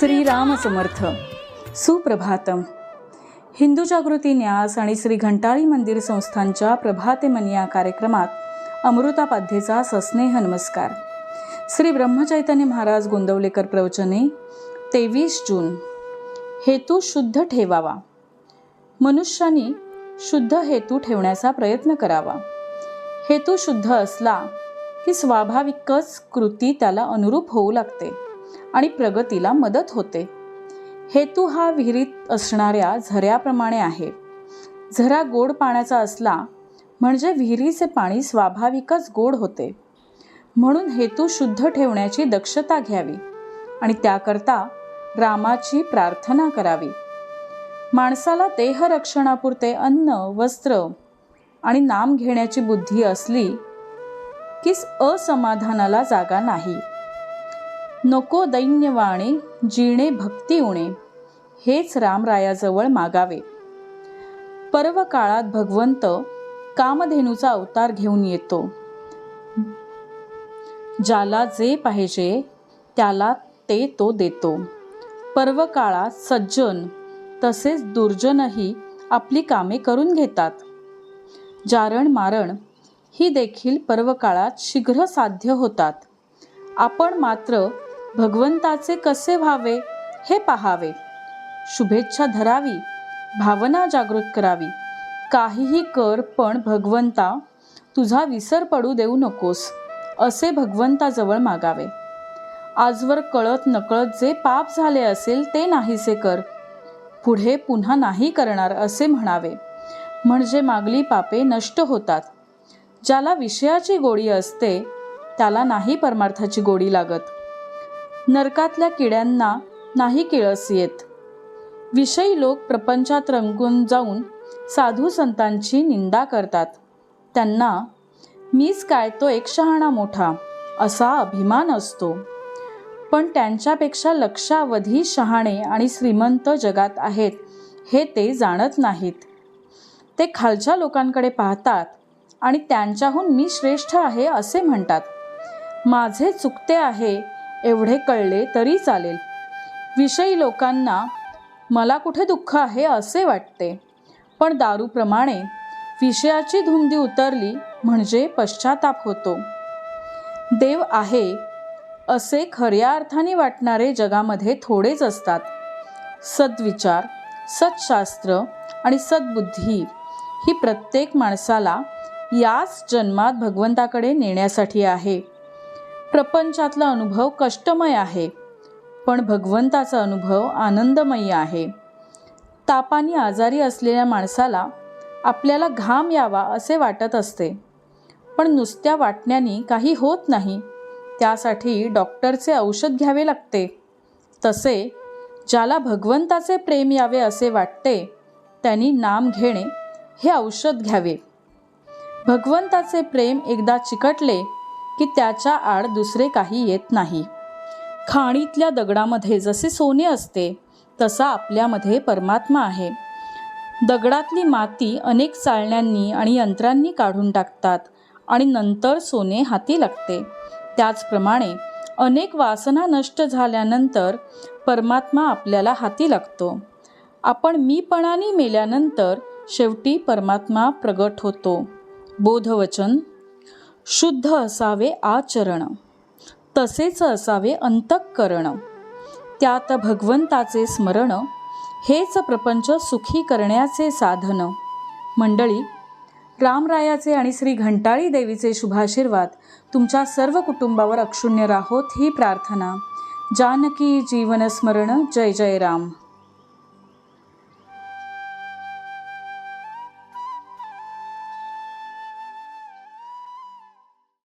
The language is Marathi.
श्रीराम समर्थ. सुप्रभातम. हिंदू जागृती न्यास आणि श्री घंटाळी मंदिर संस्थांच्या प्रभाते मन या कार्यक्रमात अमृतापाध्येचा सस्नेह नमस्कार. श्री ब्रह्मचैतन्य महाराज गोंदवलेकर प्रवचने 23 जून. हेतू शुद्ध ठेवावा. मनुष्याने शुद्ध हेतू ठेवण्याचा प्रयत्न करावा. हेतू शुद्ध असला की स्वाभाविकच कृती त्याला अनुरूप होऊ लागते आणि प्रगतीला मदत होते. हेतू हा विहिरीत असणाऱ्या झऱ्याप्रमाणे आहे. झरा गोड पाण्याचा असला म्हणजे विहिरीचे पाणी स्वाभाविकच गोड होते. म्हणून हेतू शुद्ध ठेवण्याची दक्षता घ्यावी आणि त्याकरता रामाची प्रार्थना करावी. माणसाला देहरक्षणापुरते अन्न, वस्त्र आणि नाम घेण्याची बुद्धी असली की असमाधानाला जागा नाही. नको दैन्यवाणे जिणे भक्ती उणे, हेच रामरायाजवळ मागावे. पर्व काळात भगवंत कामधेनूचा अवतार घेऊन येतो. ज्याला जे पाहिजे त्याला ते तो देतो. पर्व काळात सज्जन तसेच दुर्जनही आपली कामे करून घेतात. जारण मारण ही देखील पर्व काळात शीघ्र साध्य होतात. आपण मात्र भगवंताचे कसे व्हावे हे पाहावे. शुभेच्छा धरावी, भावना जागृत करावी. काहीही कर, पण भगवंता तुझा विसर पडू देऊ नकोस, असे भगवंताजवळ मागावे. आजवर कळत नकळत जे पाप झाले असेल ते नाहीसे कर, पुढे पुन्हा नाही करणार असे म्हणावे. म्हणजे मागली पापे नष्ट होतात. ज्याला विषयाची गोडी असते त्याला नाही परमार्थाची गोडी लागत. नरकातल्या किड्यांना नाही किळस येत. विषयी लोक प्रपंचात रंगून जाऊन साधू संतांची निंदा करतात. त्यांना मीच काय तो एक शहाणा मोठा असा अभिमान असतो. पण त्यांच्यापेक्षा लक्षावधी शहाणे आणि श्रीमंत जगात आहेत हे ते जाणत नाहीत. ते खालच्या लोकांकडे पाहतात आणि त्यांच्याहून मी श्रेष्ठ आहे असे म्हणतात. माझे चुकते आहे एवढे कळले तरी चालेल. विषयी लोकांना मला कुठे दुःख आहे असे वाटते. पण दारूप्रमाणे विषयाची धुंदी उतरली म्हणजे पश्चाताप होतो. देव आहे असे खऱ्या अर्थाने वाटणारे जगामध्ये थोडेच असतात. सद्विचार, सत्शास्त्र आणि सद्बुद्धी ही प्रत्येक माणसाला याच जन्मात भगवंताकडे नेण्यासाठी आहे. प्रपंचातला अनुभव कष्टमय आहे, पण भगवंताचा अनुभव आनंदमयी आहे. तापाने आजारी असलेल्या माणसाला आपल्याला घाम यावा असे वाटत असते, पण नुसत्या वाटण्याने काही होत नाही. त्यासाठी डॉक्टरचे औषध घ्यावे लागते. तसे ज्याला भगवंताचे प्रेम यावे असे वाटते त्यांनी नाम घेणे हे औषध घ्यावे. भगवंताचे प्रेम एकदा चिकटले की त्याच्या आड दुसरे काही येत नाही. खाणीतल्या दगडामध्ये जसे सोने असते तसा आपल्यामध्ये परमात्मा आहे. दगडातली माती अनेक चाळण्यांनी आणि यंत्रांनी काढून टाकतात आणि नंतर सोने हाती लागते. त्याचप्रमाणे अनेक वासना नष्ट झाल्यानंतर परमात्मा आपल्याला हाती लागतो. आपण मीपणाने मेल्यानंतर शेवटी परमात्मा प्रगट होतो. बोधवचन. शुद्ध असावे आचरण, तसेच असावे अंतःकरण. त्यात भगवंताचे स्मरण, हेच प्रपंच सुखी करण्याचे साधन. मंडळी, रामरायाचे आणि श्री घंटाळी देवीचे शुभाशीर्वाद तुमच्या सर्व कुटुंबावर अक्षुण्य राहोत ही प्रार्थना. जानकी जीवन स्मरण. जय जय राम.